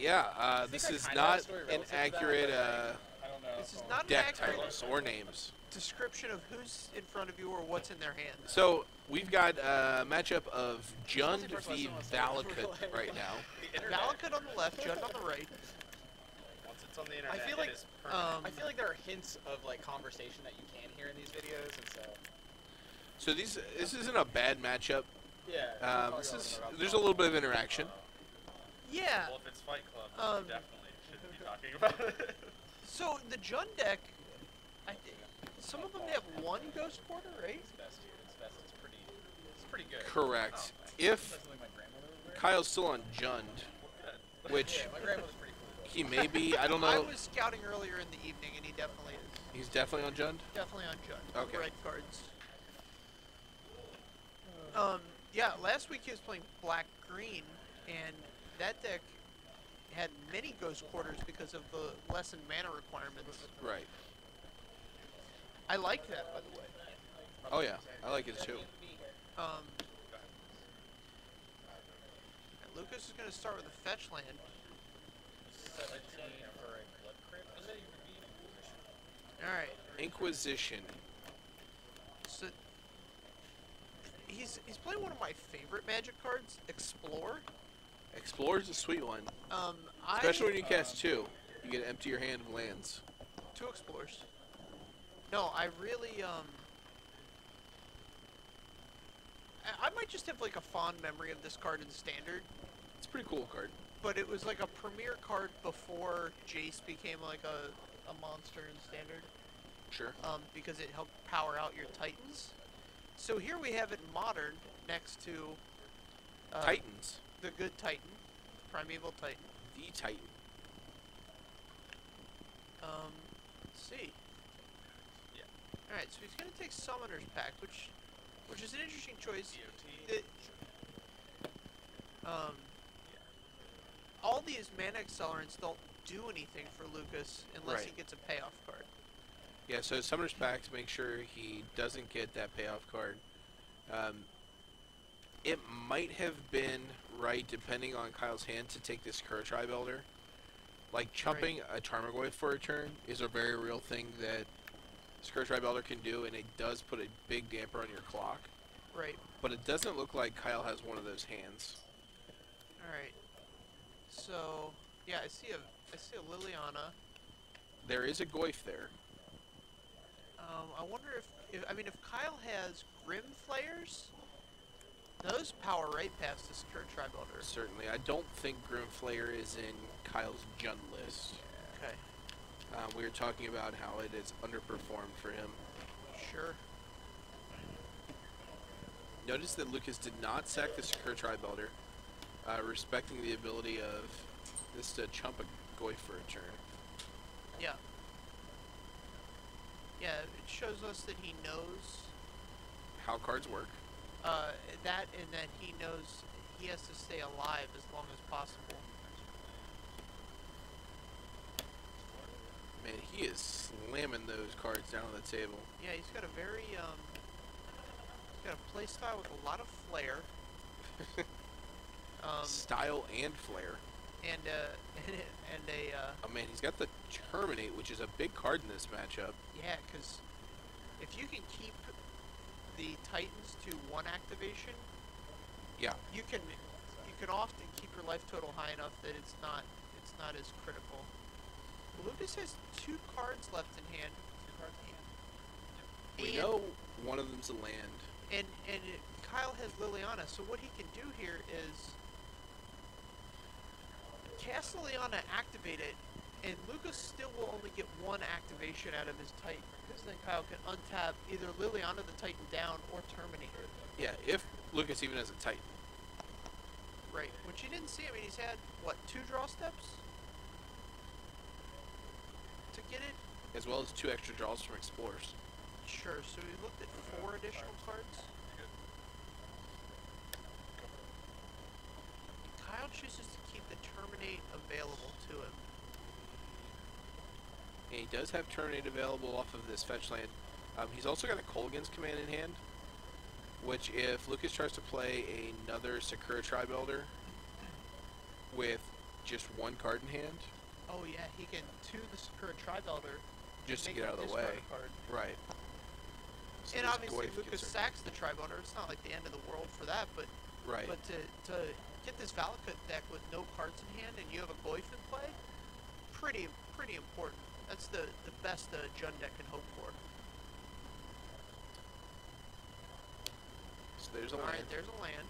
Yeah, this is not an accurate I don't know. This is not an deck accurate titles or names. description of who's in front of you or what's in their hands. So we've got a matchup of Jund v. Valakut right now. Valakut on the left, Judd on the right. Once it's on the internet, I feel like it is permanent. I feel like there are hints of like conversation that you can hear in these videos, and so So this isn't a bad matchup. yeah. There's a little bit of interaction. Yeah. Well, if it's Fight Club, Um, we definitely shouldn't be talking about it. So the Jund deck, some of them have one Ghost Quarter, right? It's best here. It's pretty good. Correct. Oh, If that's something my grandmother would wear. Kyle's still on Jund, which Yeah, my grandmother's pretty cool. he may be, I don't I know. was scouting earlier in the evening, and he definitely is. He's definitely on Jund. Definitely on Jund. Okay. Red cards. Yeah, last week he was playing black-green, and that deck had many Ghost Quarters because of the lessened mana requirements. Right. I like that, by the way. Oh yeah, I like it too. And Lucas is going to start with a fetch land. 17 for a blood crypt. All right. Inquisition. So he's playing one of my favorite Magic cards, Explore. Explorer's a sweet one, I especially when you cast two. You get to empty your hand of lands. 2 Explorers. No, I really I might just have like a fond memory of this card in Standard, It's a pretty cool card. but it was like a premier card before Jace became like a monster in Standard, Sure. because it helped power out your Titans. So here we have it in Modern next to Titans. the good Titan, Primeval Titan. The Titan. Let's see. Yeah. All right, so he's gonna take Summoner's Pact, which is an interesting choice. DOT. It, all these mana accelerants don't do anything for Lucas unless he Right. gets a payoff card. Yeah, so Summoner's Pact to make sure he doesn't get that payoff card. It might have been right, depending on Kyle's hand, to take this Sakura Tribe Elder. Like, chumping a Tarmogoyf for a turn is a very real thing that Sakura Tribe Elder can do, and it does put a big damper on your clock. Right. But it doesn't look like Kyle has one of those hands. All right. So yeah, I see a Liliana. There is a Goyf there. I wonder if Kyle has Grim Flayers, those power right past the Sakura Tribe Elder. Certainly. I don't think Grimflayer is in Kyle's Jund list. Okay. We were talking about how it is underperformed for him. Sure. Notice that Lucas did not sack the Sakura Tribe Elder, respecting the ability of this to chump a Goyf for a turn. Yeah. Yeah, it shows us that he knows How cards work. that, and that he knows he has to stay alive as long as possible. Man, he is slamming those cards down on the table. Yeah, he's got a very he's got a play style with a lot of flair. Style and flair. And a Oh man, he's got the Terminate, which is a big card in this matchup. yeah, because if you can keep the Titans to 1 activation, Yeah. you can often keep your life total high enough that it's not as critical. Lucas has 2 cards left in hand. We And- know one of them's a land. And Kyle has Liliana, so what he can do here is cast Liliana, activate it, and Lucas still will only get 1 activation out of his Titan, because then Kyle can untap either Liliana the Titan down or Terminator. Yeah, if Lucas even has a Titan. Right, which you didn't see. I mean, he's had, what, 2 draw steps to get it? As well as 2 extra draws from Explorers. Sure, so we looked at 4 additional cards. Kyle chooses to keep the Terminate available to him. And he does have Terminate available off of this fetch land. He's also got a Kolaghan's Command in hand, which if Lucas tries to play another Sakura Tribe Elder with just one card in hand, Oh yeah, he can 2 the Sakura Tri-Belter. just to make get him out of the discard way. a card. Right. So And this obviously Goyf Lucas gets sacks the Tri-Belter. It's not like the end of the world for that, but right. to get this Valakut deck with no cards in hand and you have a Goyf in play, pretty important. That's the best Jund deck can hope for. So there's a land. Alright, there's a land.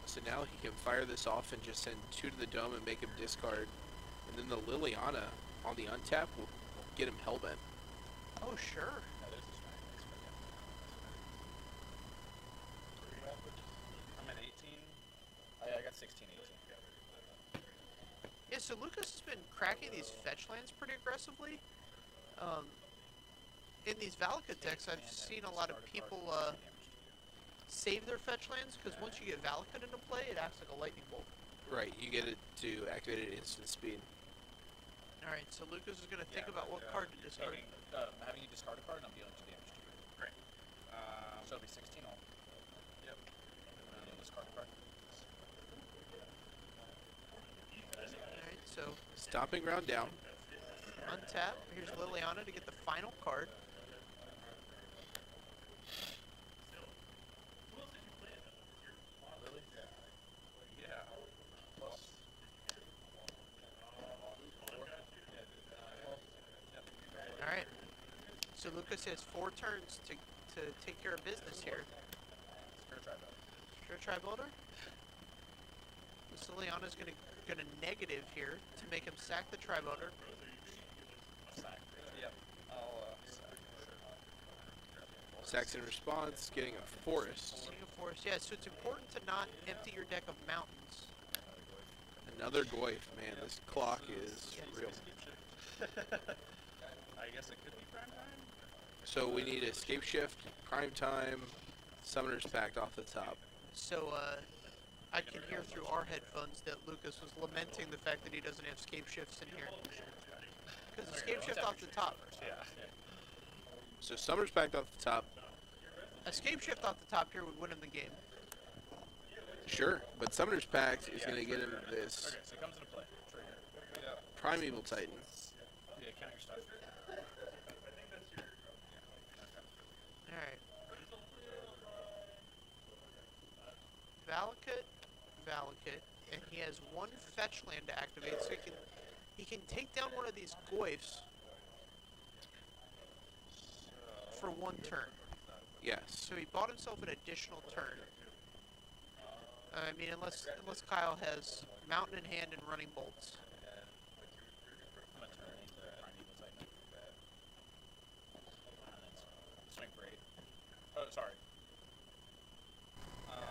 So now he can fire this off and just send 2 to the dome and make him discard. And then the Liliana on the untap will get him hellbent. Oh sure. That is a strong mix, but yeah. I'm at 18. I got 16, 18. Yeah, so Lucas has been cracking these fetch lands pretty aggressively. In these Valakut decks, I've seen a lot of people save their fetch lands, because once you get Valakut into play, it acts like a lightning bolt. Right, you get it to activate it at instant speed. Alright, so Lucas is going to think about what card to discard. Having you discard a card, and I'm dealing 2 damage to you. Great. So it'll be 16 all. Yep. And you'll discard a card. Alright, so Stomping ground down. untap. Here's Liliana to get the final card. Lily? Yeah. Plus. Alright. So Lucas has 4 turns to take care of business here. Spirit Tri-Belter. Sure, Tri-Builder. So Liliana's gonna negative here to make him sack the Tri-Builder. Sack. Yep. I'll sack. Sacks in response, getting a forest. Getting a forest. Yeah, so it's important to not empty your deck of mountains. Another Goyf, man. This clock is Yes. real. I guess it could be prime time. So we need escape shift, prime time, summoner's pact off the top. So I can hear through our headphones that Lucas was lamenting the fact that he doesn't have escape shifts in here. Because escape shift off the top. Yeah. So summoner's pact off the top, Escape shift off the top here would win him the game. sure, but summoner's pact is going to get him this Okay, so it comes into play. Trigger. Yeah. primeval titan. Yeah, count your stuff. Alright. Valakut, and he has 1 fetch land to activate, so he can take down one of these Goyfs for 1 turn. Yes. So he bought himself an additional turn. I mean, unless Kyle has Mountain in hand and Running Bolts. I'm gonna turn into Primeval Titan. And then swing for 8. Oh, sorry. Yeah.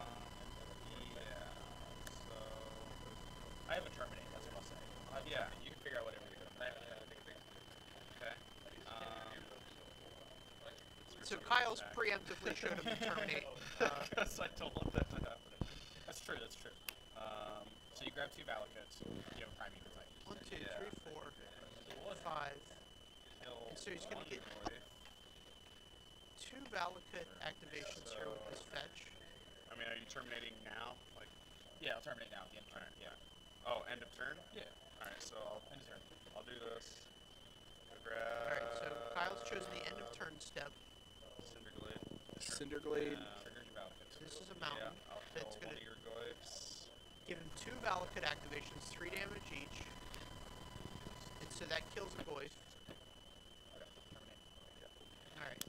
So. I have a terminate, that's what I'll say. Yeah. You can figure out whatever you're doing. Okay. So Kyle's preemptively showed him to terminate. Because I don't want that to happen. That's true, that's true. So you grab 2 Valakuts, you have a Primeval Titan. 1, 2, Yeah. 3, 4, 5. Kill And so he's gonna one get Goyf. 2 Valakut activations here with this fetch. I mean, are you terminating now? Like, Yeah, I'll terminate now at the end of turn. Yeah. oh, end of turn? Yeah. Alright, so End of turn. I'll do this. Go grab. Alright, so Kyle's chosen the end of turn step. Cinderglade. Cinderglade. Triggers your Valakuts. This is a Yeah, mountain. I'll That's kill one gonna of your Goyfs. give him 2 Valakut activations, 3 damage each. And so that kills a Goyf. Okay, terminate. Alright.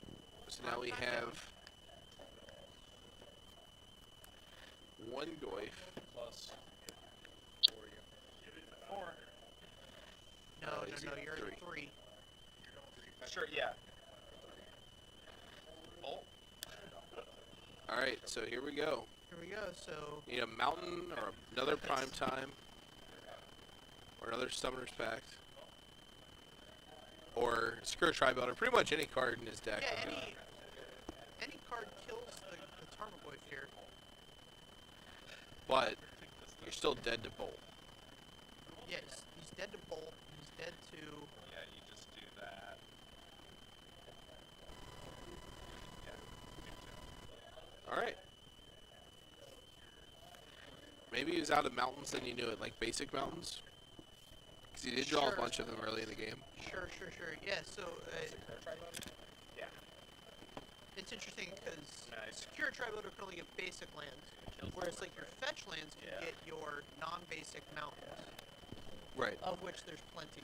So now we have 1 Goyf. Plus 4 you. 4. No, he's no, at you're 3. at 3. Sure, yeah. Bolt? Alright, so here we go. Here we go, so Need a mountain or another prime time. Or another summoner's pact. Or Sakura Tri-Belter. Pretty much any card in his deck. yeah, any card kills the Tarmogoyf here. But you're still dead to bolt. Yeah, he's dead to Bolt. He's dead to. Yeah, you just do that. Yeah. Alright. Maybe he was out of mountains and you knew it, like basic mountains. Because he did draw Sure. a bunch of them early in the game. Sure. Yeah, so Yeah. it's interesting because Nice. secure tri-builder can only get basic lands, whereas like your fetch lands can Yeah. get your non-basic mountains, Right. of which there's plenty.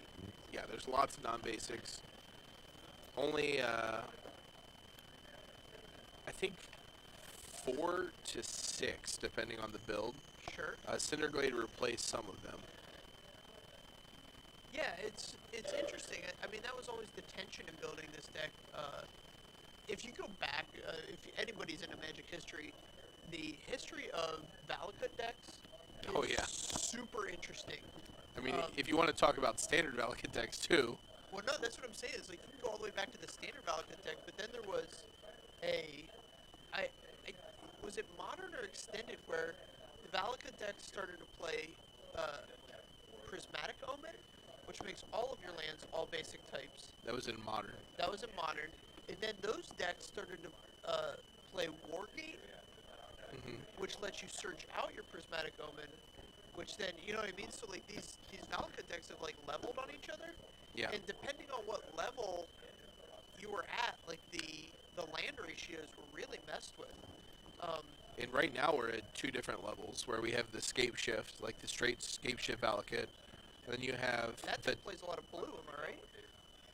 Yeah, there's lots of non-basics. Only, I think 4 to 6, depending on the build. Sure. Cinderglade replaced some of them. Yeah, it's interesting. I mean, that was always the tension in building this deck. If you go back, if anybody's into Magic history, the history of Valakut decks Oh, is yeah. super interesting. I mean, Um, if you want to talk about standard Valakut decks too, Well, no, that's what I'm saying. Is like you can go all the way back to the standard Valakut deck, but then there was was it modern or extended where the Valakut deck started to play Prismatic Omen, which makes all of your lands all basic types. that was in modern. That was in modern, and then those decks started to play Wargate, Hmm. which lets you search out your Prismatic Omen, which then you know what I mean. So like these Valakut decks have like leveled on each other. Yeah. And depending on what level you were at, like the land ratios were really messed with. And right now we're at 2 different levels, where we have the scape shift, like the straight scape shift Valakut. And then you have That the deck plays a lot of blue, am I right?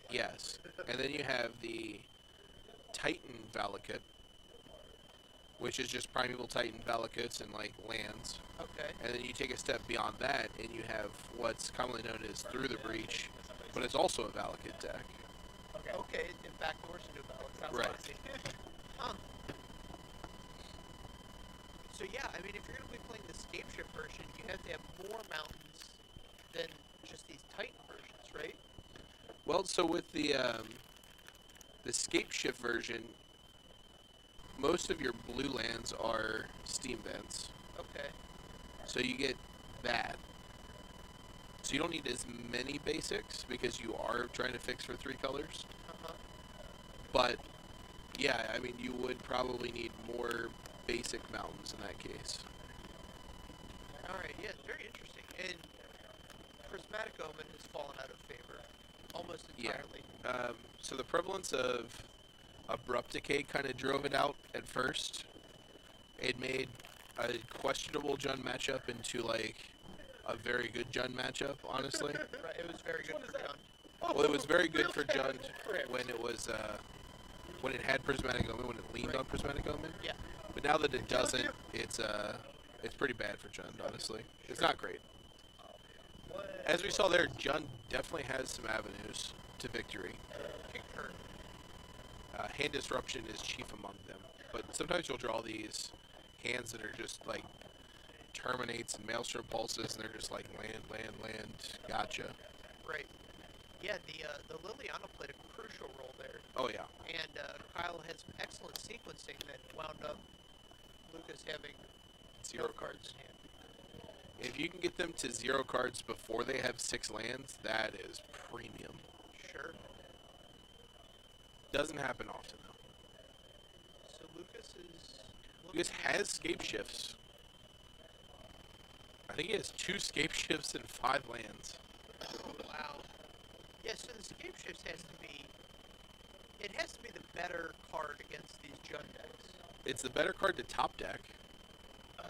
yes, and then you have the Titan Valakut, which is just primeval Titan Valakuts and like lands. Okay. And then you take a step beyond that, and you have what's commonly known as Through the Breach, but it's also a Valakut deck. Okay. Okay, it backdoors into Valakut. Sounds Right. fancy. Huh. So yeah, I mean, if you're gonna be playing the scape shift version, you have to have more mountains than just these Titan versions, right? Well, so with the scape shift version, most of your blue lands are steam vents, Okay. so you get that. So you don't need as many basics because you are trying to fix for 3 colors. Uh-huh. But yeah, I mean, you would probably need more basic mountains in that case. All right. Yeah, very interesting. And Prismatic Omen has fallen out of favor almost Yeah. entirely. So the prevalence of Abrupt Decay kind of drove it out at first. It made a questionable Jund matchup into like a very good Jund matchup, honestly. Right. It was very good one for is that? Jund. Well, it was very good for Jund Crypt. when it was when it had Prismatic Omen, when it leaned Right. on Prismatic Omen. Yeah. But now that it doesn't, it's pretty bad for Jund, honestly. It's not great. As we saw there, Jund definitely has some avenues to victory. Concur. Hand disruption is chief among them, but sometimes you'll draw these hands that are just like terminates and maelstrom pulses, and they're just like land, gotcha. Right. Yeah, the Liliana played a crucial role there, Oh yeah, and Kyle had some excellent sequencing that wound up Lucas having 0 no cards. in hand. If you can get them to 0 cards before they have 6 lands, that is premium. Sure. Doesn't happen often though. So Lucas is. Lucas has scape shifts. I think he has 2 scape shifts and 5 lands. Wow. Yeah, so the scape shifts has to be. It has to be the better card against these Jund decks. It's the better card to top deck.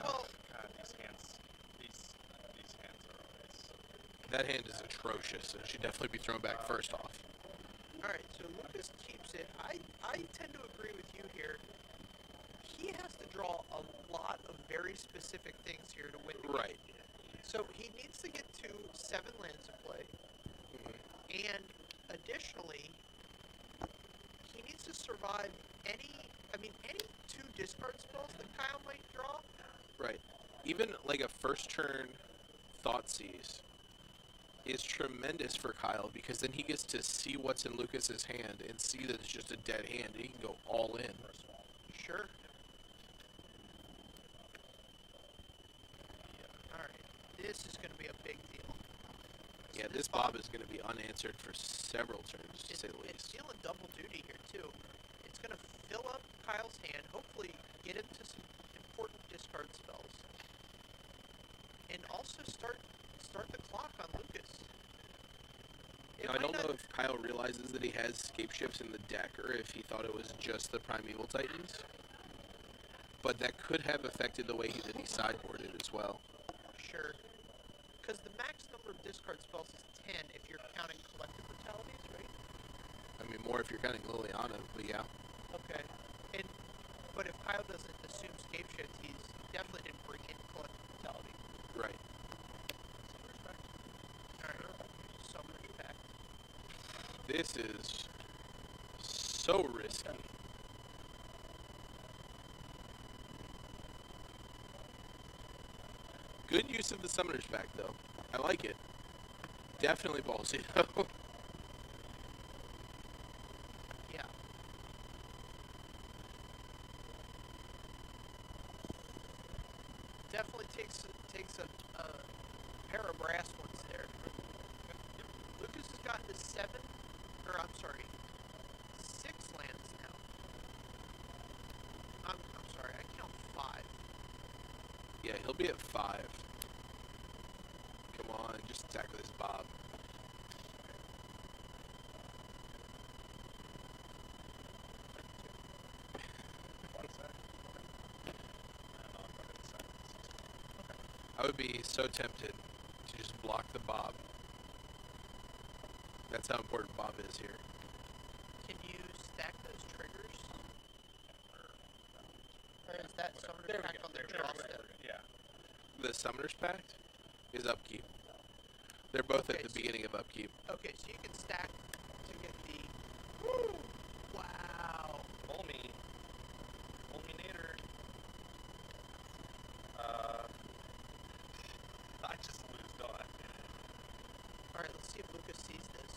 Well, God, these hands are always. That hand is atrocious and should definitely be thrown back first off. all right. So Lucas keeps it. I tend to agree with you here. He has to draw a lot of very specific things here to win the game. Right. So he needs to get to 7 lands in play, and additionally, he needs to survive any 2 discard spells that Kyle might draw. Right. Even like a first turn Thoughtseize is tremendous for Kyle because then he gets to see what's in Lucas's hand and see that it's just a dead hand. He can go all in. Sure. All right. This is going to be a big deal. Yeah, this Bob is going to be unanswered for several turns, to It's, say the it's least. dealing double duty here too. It's going to fill up Kyle's hand, hopefully get him to some important discard spells. also start the clock on Lucas. Now, I don't know if Kyle realizes that he has scape shifts in the deck, or if he thought it was just the Primeval Titans. But that could have affected the way that he sideboarded as well. Sure. Because the max number of discard spells is 10 if you're counting collective brutalities, right? I mean, more if you're counting Liliana, but yeah. Okay. But if Kyle doesn't assume scape shift, he's definitely didn't bring in collective brutality. Right. Alright. Summoner's Pact. This is so risky. Good use of the Summoner's Pact, though. I like it. Definitely ballsy, though. Yeah. Definitely takes a pair of brass ones there. Lucas has gotten to 6 lands now. I'm sorry, I count 5. Yeah, he'll be at 5. Come on, just attack this Bob. I would be so tempted to just block the Bob. That's how important Bob is here. Can you stack those triggers? Or is that Summoner's Pact on the draw step? Yeah. The Summoner's Pact is upkeep. They're both Okay, at the so beginning of upkeep. Okay, so you can stack to get the... Woo! Wow. Fulminator. I just lose, don't I? Alright, let's see if Lucas sees this.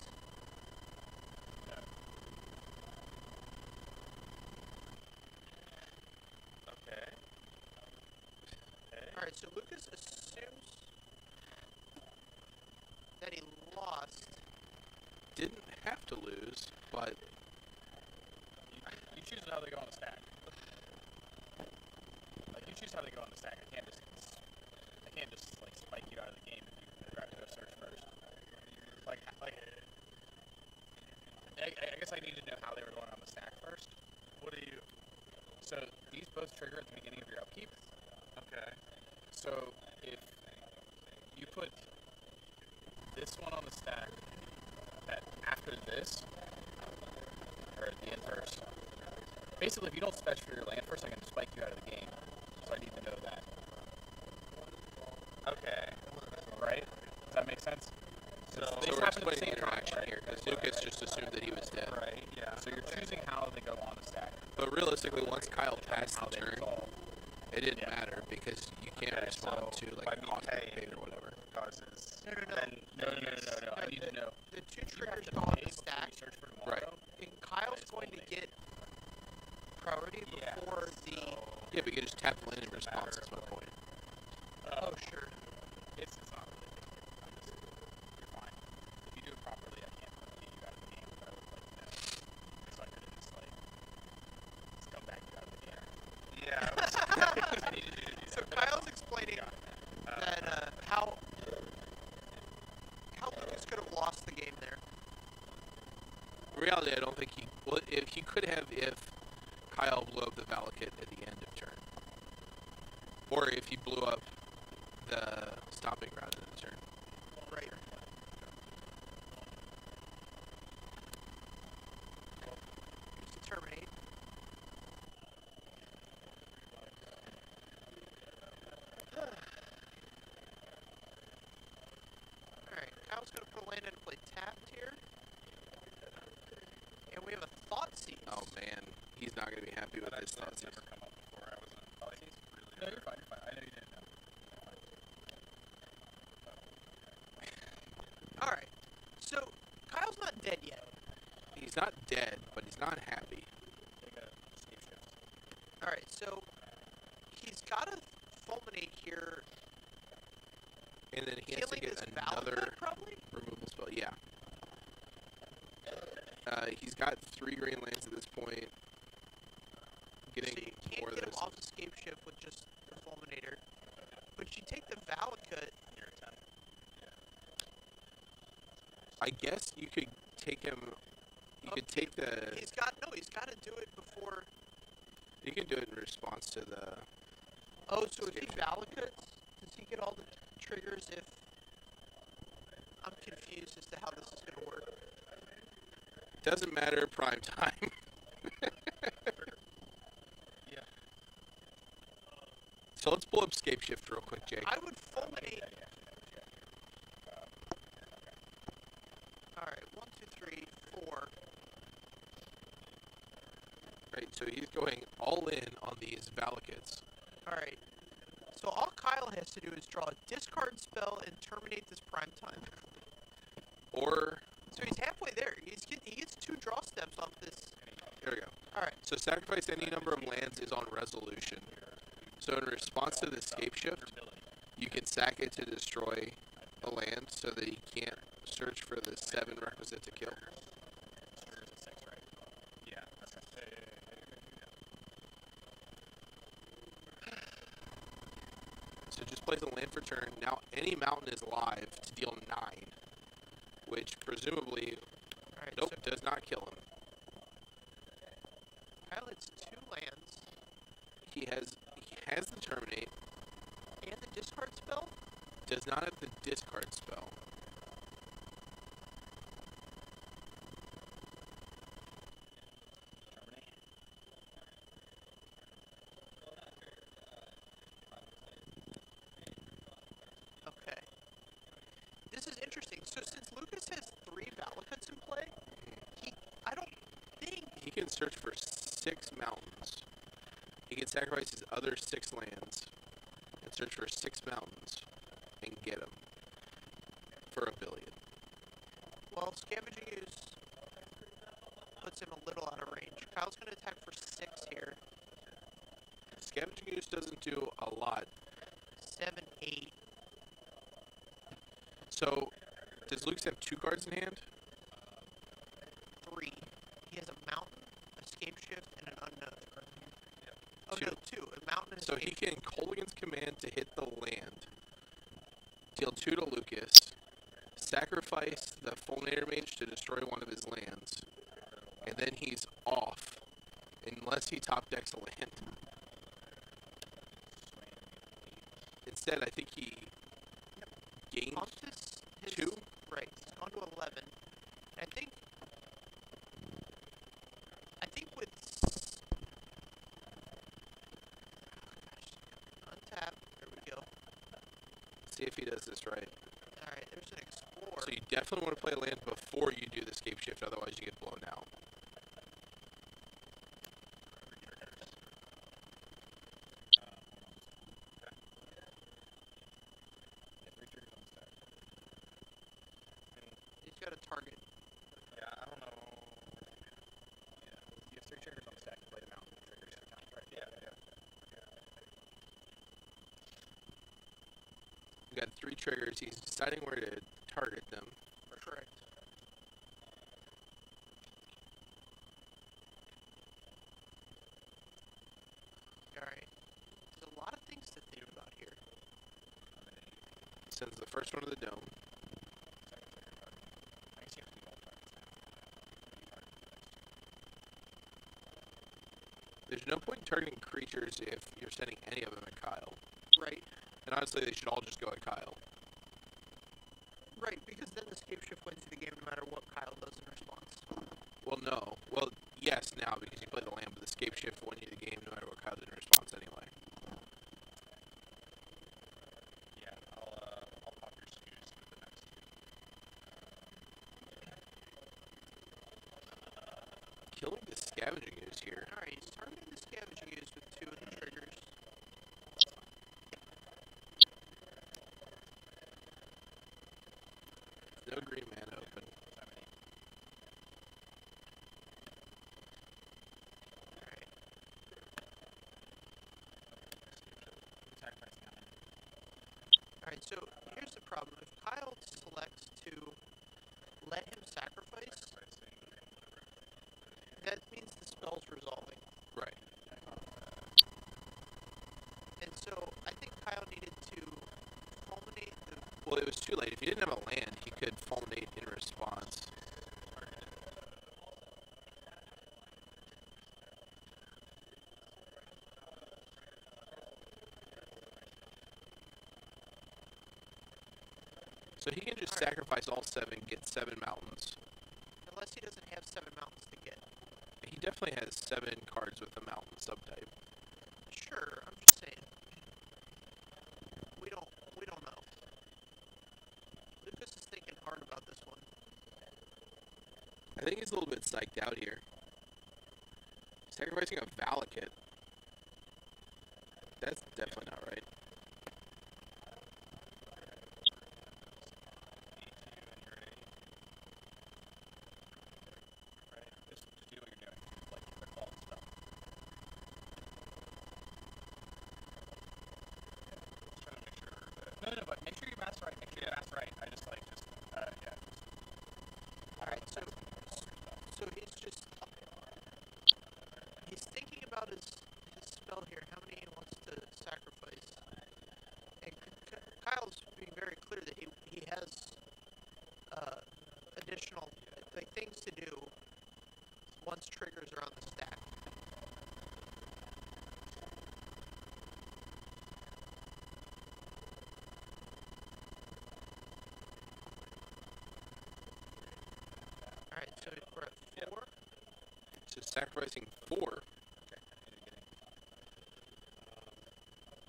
Okay. Alright, so Lucas assumes that he lost. Didn't have to lose, but You choose how they go on the stack. Like, you choose how they go on the stack. I can't just like spike you out of the game if you grab to go search first. I guess I need to know how they were going on the stack first. What do you... So these both trigger at the beginning of your upkeep. Okay. So if you put this one on the stack, that after this, or the inverse, basically if you don't special your land first, I can spike you out of the game. So I need to know that. Okay. Right? Does that make sense? So These we're happen at the explaining same the time, interaction right? here, because Lucas just assumed that he was dead. right, yeah. So you're choosing how they go on the stack. But realistically, once Kyle passed How the they turn, resolve. it didn't Yeah. matter, because you can't Okay, respond so to, by like, me cosmic paying- pain or whatever. Causes... No. Then No. I need to know. The 2 You have triggers to go on pay the before stack, you search for tomorrow. Right. and Kyle's It's going to holding. get priority Yeah, before the... Yeah, but you can just tap the land in Doesn't response, matter. that's my point. Oh, sure. It's not really a big deal. You're fine. If you do it properly, I can't get you out of the game, but I would like to know. So I could just like scumbag you out of the game. Yeah. I need you to do So that. Kyle's explaining that how Lucas could have lost the game there. In reality, I don't think he... Well, if he could have if Kyle blew up the Valakut at the end of turn. Or if he blew up the stomping ground in the turn. Right. Here's the terminate. Alright, Kyle's gonna put a land into play tapped here. And we have a thought seize. Oh, man. He's not going to be happy with But this actually, thought that's seize. never come up before. I wasn't... Like, really... No, you're fine. I know you didn't know. Alright, so Kyle's not dead yet. He's not dead, but he's not happy. Take a save shift. Alright, so he's got to fulminate here. And then he has to Killing get his another Valakut, probably? removal spell. Yeah. He's got 3 green lands at this point. Getting So you can't more get than him off the scape shift with just the fulminator. But you take the Valakut, I guess you could take him. You could take the. He's got to do it before. You can do it in response to the. Oh, so if he Escape. Valakuts, does he get all the triggers if... I'm confused as to how this is going to work. Doesn't matter. Prime time. Yeah. So let's pull up Scape Shift real quick, Jake. I would fulminate... Alright, 1, 2, 3, 4. Right. So he's going all in on these Valakuts. Alright. So all Kyle has to do is draw a discard spell and terminate this prime time. Or So he's halfway there. He gets 2 draw steps off this. there we go. Alright. So sacrifice any number of lands is on resolution. So in response to the Escape Shift, you can sack it to destroy a land so that he can't search for the 7 requisite to kill. Yeah. So just plays a land for turn. Now any mountain is live to deal 9, which presumably, Alright, nope, so does not kill him. Kyle hits 2 lands He has the terminate, and the discard spell. does not have the discard spell. Okay. This is interesting. So since Lucas has 3 Valakuts in play, I don't think... He can search for 6 mountains. He can sacrifice his other 6 lands and search for 6 mountains and get them for $1 billion. Well, Scavenging Ooze puts him a little out of range. Kyle's going to attack for 6 here. Scavenging Ooze doesn't do a lot. 7, 8. So, does Lucas have 2 cards in hand? 3. He has a mountain, escape shift, and an unknown. Oh, 2. no, 2. A mountain and So escape he can Colgan's command to hit the land, deal 2 to Lucas, sacrifice the Fulminator Mage to destroy one of his lands, and then he's off, unless he top decks a land. Instead, I think he gained Bumped his 2. Right, he's gone to 11. I think with untap, there we go. See if he does this right. Alright, there's an explore. So you definitely want to play land before you do the escape shift, otherwise you get blown out. He's got a target. Yeah, I don't know. You have 3 triggers on the stack. You play the mountain triggers 3 times, right? Yeah. You got 3 triggers. He's deciding where to target them. Correct. Alright. There's a lot of things to think about here. Sends the first one to the dome. I guess you have to do all targets now. There's no point in targeting creatures if you're sending any of them at Kyle. Right. And honestly, they should all just go at Kyle. Right, because then the escape shift wins the game no matter what Kyle does in response. Well, no. Well, yes, now, because you play the land, but the escape shift won you the game no matter what Kyle did in response anyway. Yeah, I'll pop your shoes with the next 2. Killing the Scavenging Ooze here. Alright, he's targeting the Scavenging Ooze with 2 of the triggers. No green mana open. Alright. Sacrifice 9. Alright, so here's the problem. If Kyle selects to let him sacrifice, that means the spell's resolving. Right. And so I think Kyle needed to fulminate the... Well, it was too late. If he didn't have a land, he could fulminate in response. So he can just Alright. sacrifice all 7, get 7 mountains. Unless he doesn't have 7 mountains to get. He definitely has 7 cards with a mountain subtype. Sure, I'm just saying. We don't know. Lucas is thinking hard about this one. I think he's a little bit psyched out here. Sacrificing a Valakut. That's definitely not right. Right? Just do what you're doing. Like the call stuff. Just trying to make sure that. No, but make sure you math right. Make sure you math right. I just yeah. Alright, so he's thinking about his spell here, how many he wants to sacrifice. And Kyle's being very clear that he has additional things to do once triggers are on the stack. Alright, so we're at 4. So sacrificing 4. Okay.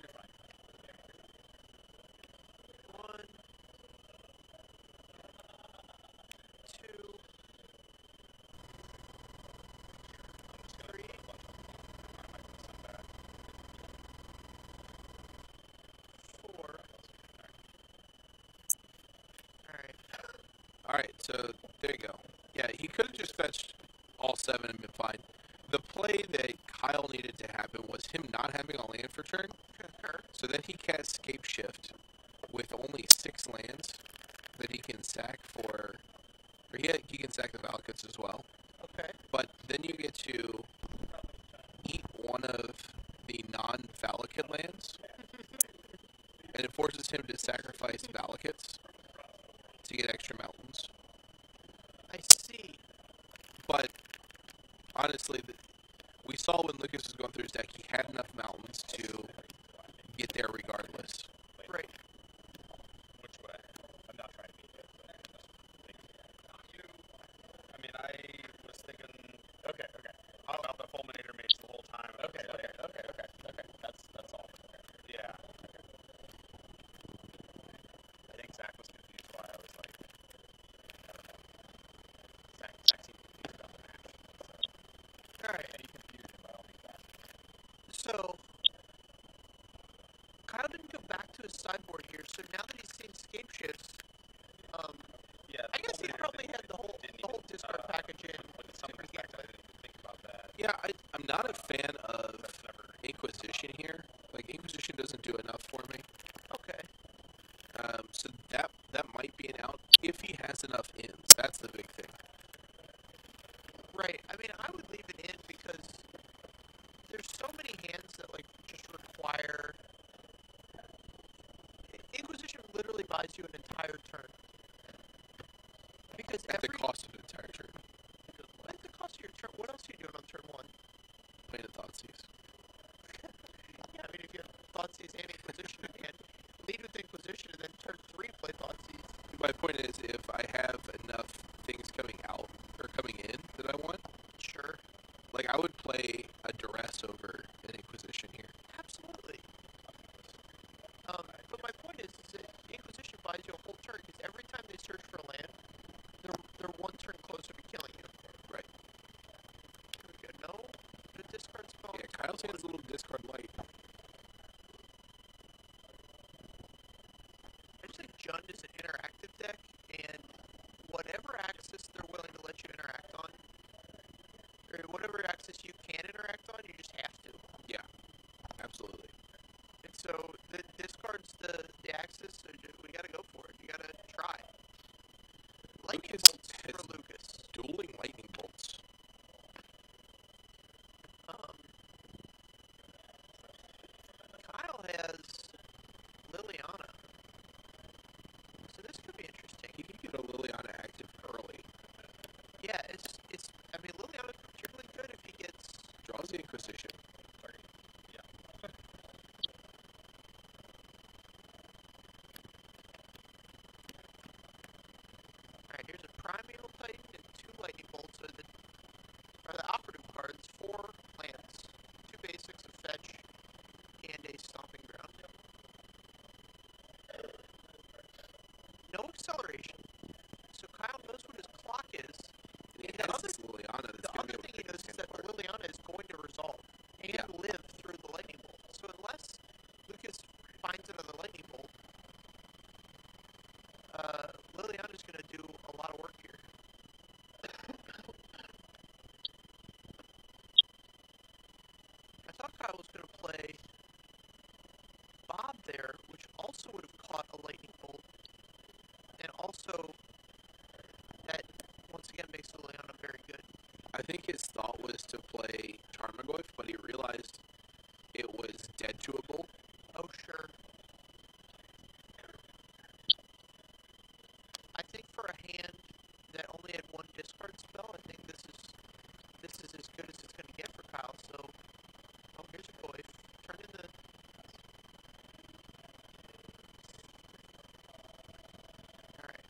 You're fine. 1, 2, I'm just gonna 3, put a bunch of them. I might put some back. 4. Alright. Alright, so there you go. Yeah, he could have just fetched all 7 and been fine. The play that Kyle needed to happen was him not having a land for turn, so that he casts Scape Shift with only 6 lands that he can sack for, or he can sack the Valakuts as well. Okay. But then you get to eat one of the non-Valakut lands, and it forces him to sacrifice Valakuts to get extra mountains. I see. But honestly, we saw when Lucas was going through his deck, he had enough mountains to get there regardless. Right. Which way? I'm not trying to beat it, but I'm just thinking. I mean, I was thinking. Okay. About the fulminator mates the whole time. Okay. That's all. Yeah. I think Zach was confused why I was like, I don't know. Zach seemed confused about the match. Alright. Any confusion by all means. So Kyle didn't go back to his sideboard here, so now that he's seen Scape Shifts, Yeah. I guess he Fulminator probably thing had the whole didn't even, discard package in. With some respect, I didn't even think about that. Yeah, I'm not a fan of That's never. Inquisition here. Like, Inquisition doesn't do enough for me. Okay. So that might be an out if he has enough ins. That's the big thing. Right. I mean, I would leave it in because there's so many hands that just require. Inquisition literally buys you an entire turn. Because At the every cost of an entire turn. at the cost of your turn, what else are you doing on turn 1? Playing a Thoughtseize. Yeah, I mean, if you have Thoughtseize and Inquisition in hand, lead with Inquisition and then turn 3 play Thoughtseize. My point is, if I have enough things coming out or coming in that I want, Sure. like I would play a Duress over an Inquisition here. Absolutely. But my point is that Inquisition buys you a whole turn because every time they search for a land, they're 1 turn closer to killing you. Right. Here we go. No, the discard spell. Yeah, Kyle's hand's a little discard light. I just think Jund is an interactive deck, and whatever axis they're willing to let you interact on, or whatever axis you can interact on, you just have to. Yeah, absolutely. And so the discard's the axis, so we gotta go for it. You gotta try. Lightning Lucas bolts has for Lucas. dueling lightning bolts. Kyle has Liliana. So this could be interesting. He can get a Liliana active early. Yeah, it's I mean Liliana's particularly good if he gets Draws the Inquisition. Yeah. Primeval Titan and 2 Lightning Bolts are the operative cards, 4 lands, 2 basics, a fetch, and a Stomping Ground. No acceleration, so Kyle knows what his clock is. And he And the has other, this Liliana that's the going to other be able thing to he pick knows his is hand that the apart. Liliana is going to resolve and Yeah. live through the Lightning Bolt. So unless Lucas finds another Lightning Bolt, Liliana's going to do a lot of work here. I thought Kyle was going to play Bob there, which also would have caught a Lightning Bolt, and also that once again makes Liliana very good. I think his thought was to play Tarmogoyf, but he realized it was dead to a bolt. Oh sure. I think for a hand that only had 1 discard spell, I think this is as good as it's going to get for Kyle. So, oh, here's your boy. Turn in the. All right.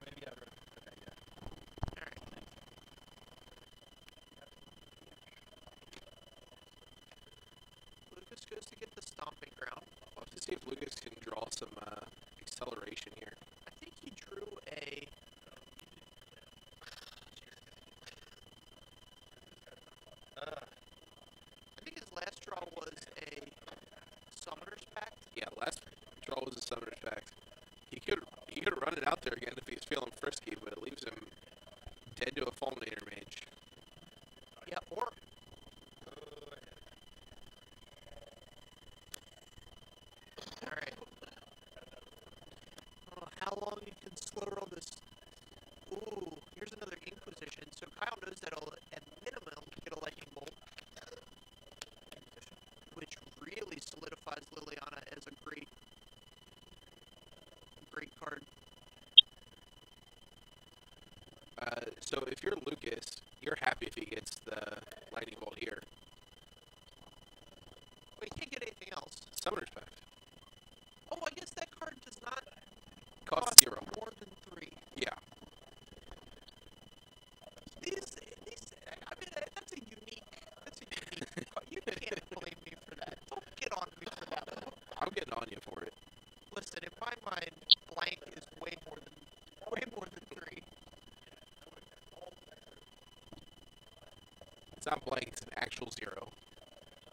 Maybe I wrote. Okay, yeah. All right. Lucas goes to get the Stomping Ground. We'll have to see if Lucas can draw some acceleration here. I think he drew a. I think his last draw was a Summoner's Pact. Yeah, last draw was a Summoner's Pact. He could run it out there again if he's feeling frisky, but it leaves him dead to a Fulminator Mage. Yeah, or. Alright. Oh, how long you can slow roll this. Ooh, here's another Inquisition. So Kyle knows that he'll, at minimum, get a Lightning Bolt, which really solidifies Liliana as a great card. So if you're Lucas, you're happy if he gets the Lightning Bolt here. Well, you can't get anything else. Summoner's Pact. Oh, I guess that card does not Cost 0. more than 3. Yeah. These, I mean, that's a unique card. You can't blame me for that. Don't get on me for that one. I'm getting on you for it. Listen, in my mind, blank is way more than 3. It's not blank, it's an actual 0.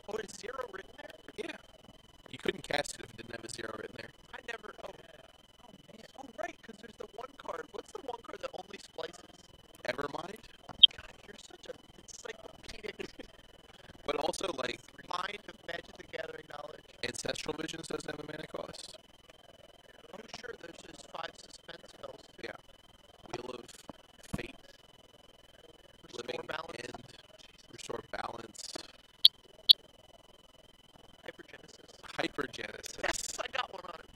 Oh, is 0 written there? Yeah. You couldn't cast it if it didn't have a 0 written there. I never. Oh man. Oh right, because there's the one card. What's the one card that only splices? Evermind. God, you're such a encyclopedic But also, like, mind of Magic the Gathering knowledge. Ancestral Visions doesn't have a mana cost. Oh sure, there's just 5 suspense spells. Yeah. Wheel of Fate. Restore Living balance. End. Restore Balance. Hypergenesis. Hypergenesis. Yes, I got one on it.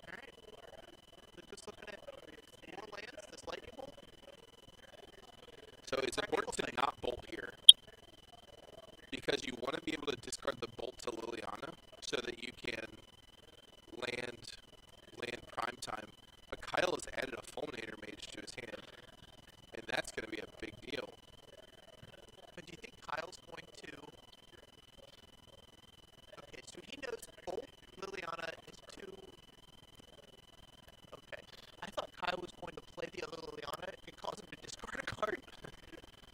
Alright. Lucas looking at 4 lands, this Lightning Bolt. So it's important to not bolt here. Because you want to be able to discard the bolt to Liliana so that you can land prime time. But Kyle has added a Fulminator Mage to his hand. And that's going to be a big deal. But do you think Kyle's going to... Okay, so he knows both Liliana is 2... Okay. I thought Kyle was going to play the other Liliana and cause him to discard a card.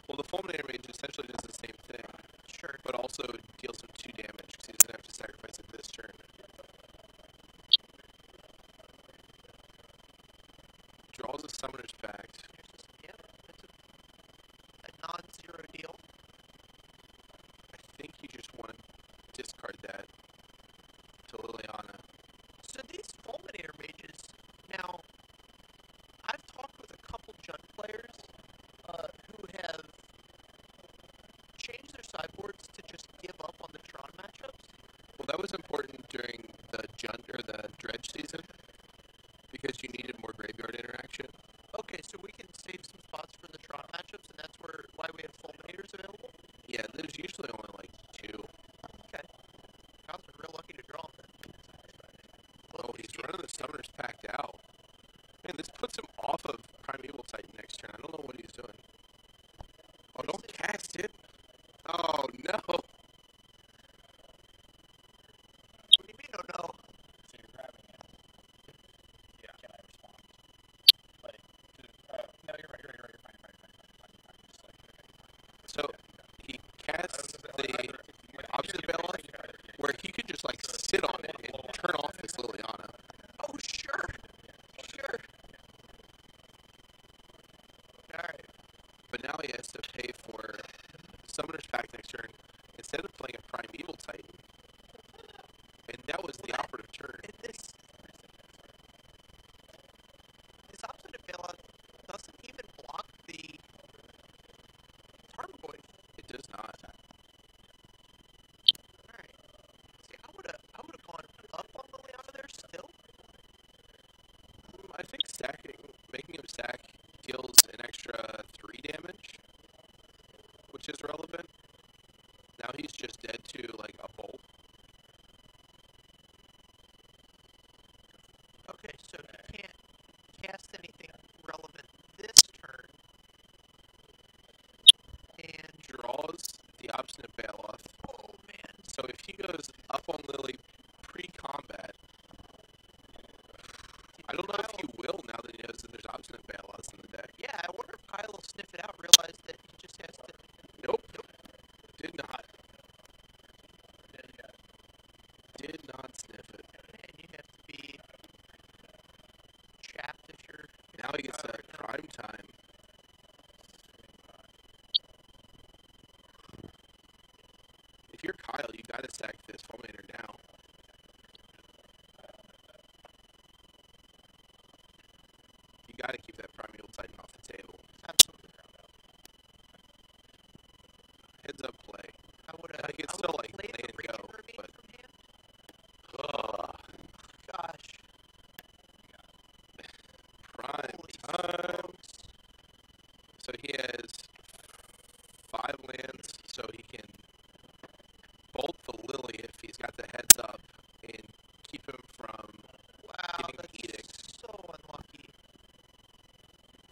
Well, the Fulminator Mage essentially does the same thing. Sure. But also deals him 2 damage because he doesn't have to sacrifice it this turn. Draws a Summoner's Pact. Yeah, it's a non-zero deal. I think you just want to discard that to Liliana. So these Fulminator Mages, now, I've talked with a couple Jund players who have changed their sideboards to just give up on the Tron matchups. Well, that was important during the no. What do you mean, oh no? So you're grabbing it. Yeah. Can I respond? Like, no, you're right. You're fine. Just like, okay, fine. So he casts the opposite Bailoff, where he could just like sit on it and turn off his Liliana. Oh, sure. Sure. Alright. But now he has to pay for Summoner's Pact next turn instead of playing a Primeval Titan. And that was the operative turn. And this opposite bailout doesn't even block the Tarmogoyf. It does not. Alright. See, I would've gone up on Liliana there still. I think making him sack deals an extra 3 damage, which is relevant. Now he's just dead to like a bolt. Okay, so he can't cast anything relevant this turn. And Draws the obstinate Bailoff. oh man. So if he goes up on Lily pre-combat, I don't know if he will now that he knows that there's obstinate Bailoffs in the deck. Yeah, I wonder if Kyle will sniff it out, realize that he just has to. Nope. Did not. Did not sniff it. And you have to be chapped if you're. Now he gets that prime time. If you're Kyle, you gotta sack this Fulminator now. You gotta keep that Primeval Titan off the table. Absolutely. Heads up play. I would I have. could still like played lay the and Raging go, Remain but from hand. ugh, Gosh. prime Holy time. smokes. So he has 5 lands, so he can bolt the Lily if he's got the heads up and keep him from Wow, getting that's the edict. so unlucky.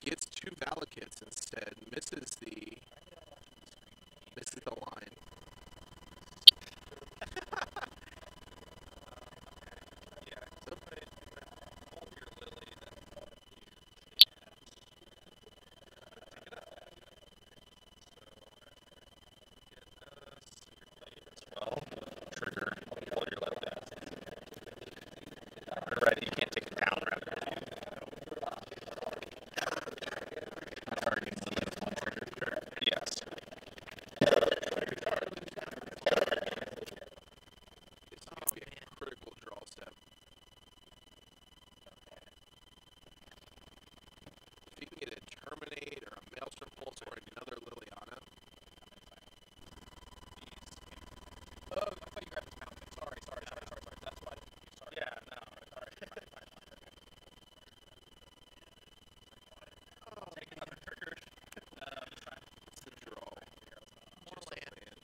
Gets 2 Valakuts instead, misses the line. Trigger. Pull your level down. Right, you can't take it down, rather. Targeting the left one trigger. Yes. It's going to be a critical draw step. If you can get a Terminate or a Maelstrom Pulse or another Liliana, Oh, I thought you grabbed this mountain. Sorry. That's why. Sorry. Yeah, no. Sorry. Oh, Take another trigger. it's the draw. more Just a land. land.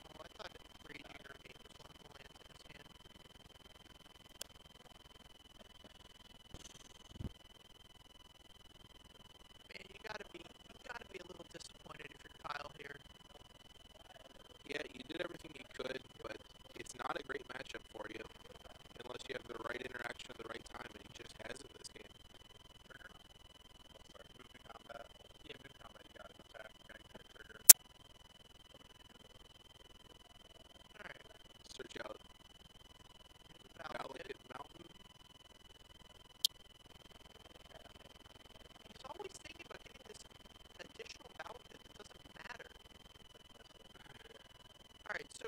Oh, I thought Raging Remain was one of the lands in his hand. Man, you gotta be a little disappointed if you're Kyle here. Yeah, you did everything you could, but it's not a great matchup for you unless you have the right interaction at the right time, and he just hasn't this game. Sorry, move to combat. Yeah, move combat. You got it. Attack. Gotta get a trigger. Alright. Search out Valakut. Valakut Mountain. He's always thinking about getting this additional Valakut that doesn't matter. Alright, so